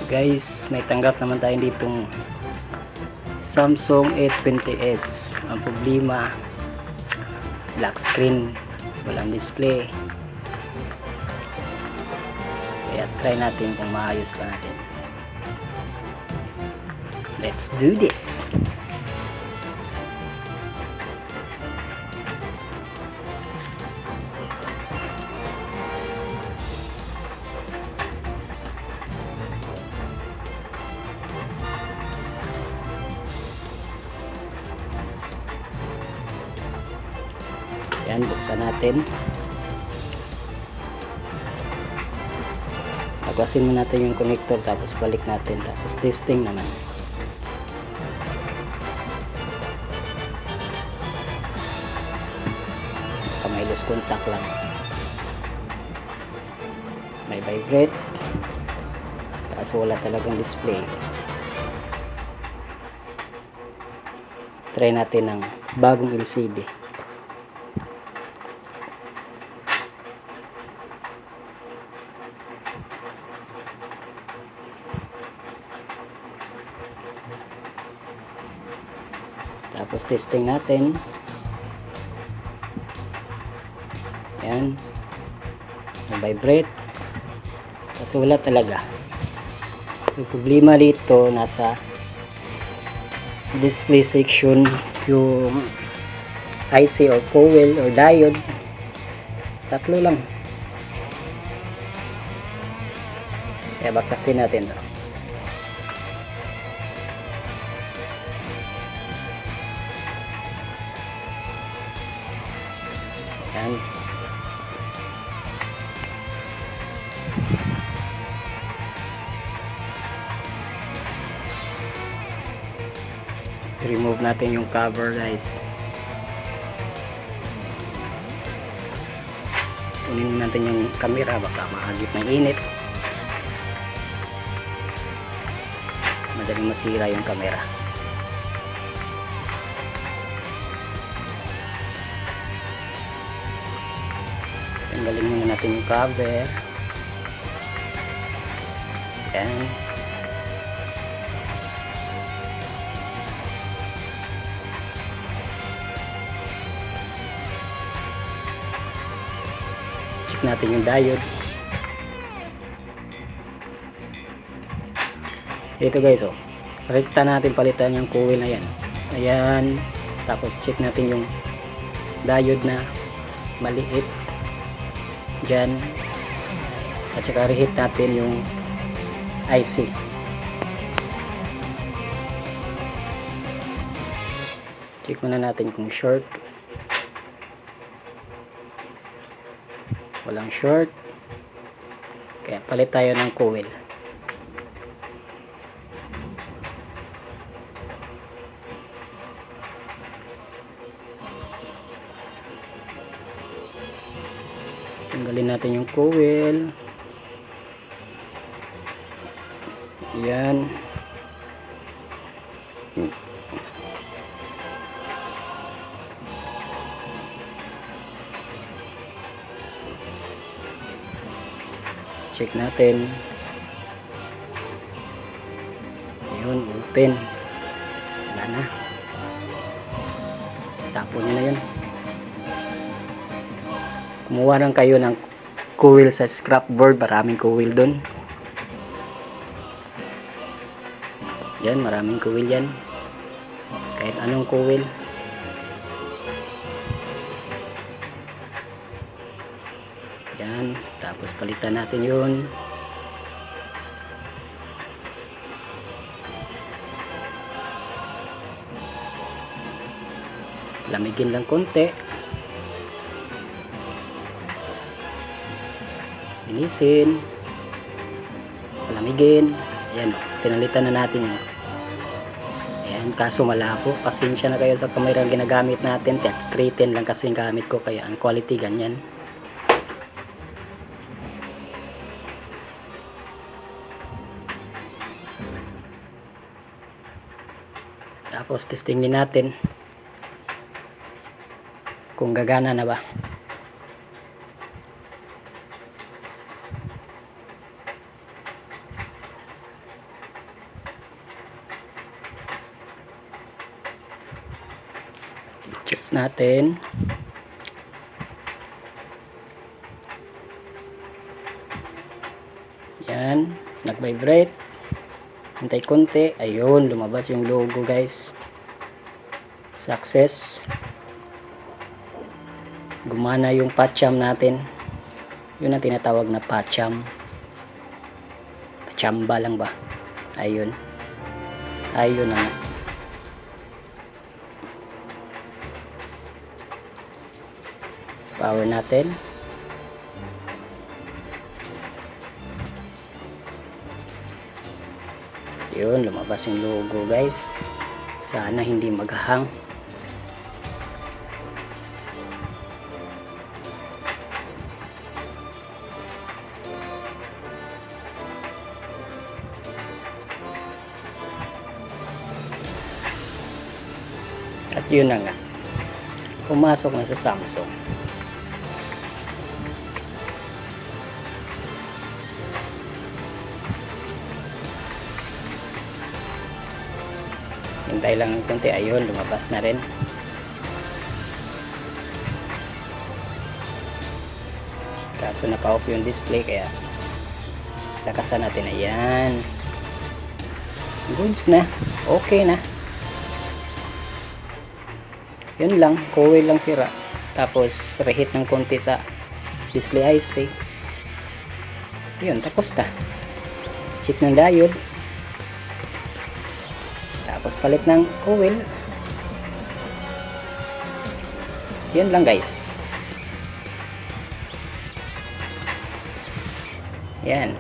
Guys, may tanggap naman tayo ditong Samsung A20s. Ang problema, black screen, walang display. Kaya try natin kung maayos pa natin. Let's do this! Yan, buksan natin. Pagwasin mo natin yung connector, tapos balik natin, tapos testing naman. Baka may loose contact lang. May vibrate, tapos wala talagang display. Try natin ng bagong LCD. Tapos testing natin. Yan. Vibrate. Kasi wala talaga. So problema dito nasa display section, yung IC or coil or diode. Tatlo lang. Kaya bakasin natin to. Yan. Remove natin yung cover, guys. Kunin natin yung camera, baka mahagip ng init. Madaling masira yung camera. Tanggalin muna natin yung cover. Yan. Check natin yung diode. Ito guys, oh. Rekta natin, palitan yung coil na yan. Ayan. Tapos check natin yung diode na maliit. Diyan. At saka reheat natin yung IC. Check muna natin kung short. Walang short. Kaya palit tayo ng coil. Tanggalin natin yung coil. Yan. Check natin. Ayun, open. Wala na. Tapon nyo na yun. Kumuha lang kayo ng coil sa scrap board. Maraming coil dun. Yan, maraming coil yan. Kahit anong coil. Yan, tapos palitan natin yun. Lamigin lang konti. Linisin. Palamigin. Ayan, pinalitan na natin yun. Ayan, kaso malabo. Pasensya na kayo sa camera ginagamit natin. 310 lang kasi yung gamit ko, kaya ang quality ganyan. Tapos testing din natin kung gagana na ba. test natin. Yan, nag-vibrate. Hintay konti, ayun, lumabas yung logo guys. Success. Gumana yung patcham natin. Yun ang tinatawag na patcham. Patchamba lang ba? Ayun. Ayun na. Power natin. Yun, lumabas yung logo guys. Sana hindi maghang. At yun na nga, pumasok na sa Samsung. Hintay lang ng konti, ayun, lumabas na rin. Kaso naka-off yung display, kaya takasan natin. Ayan, goods na, okay na. Yun lang, coil lang sira. Tapos reheat ng konti sa display IC. Yun, tapos na. Check ng diode. Tapos palit ng coil. Yun lang guys. Yan.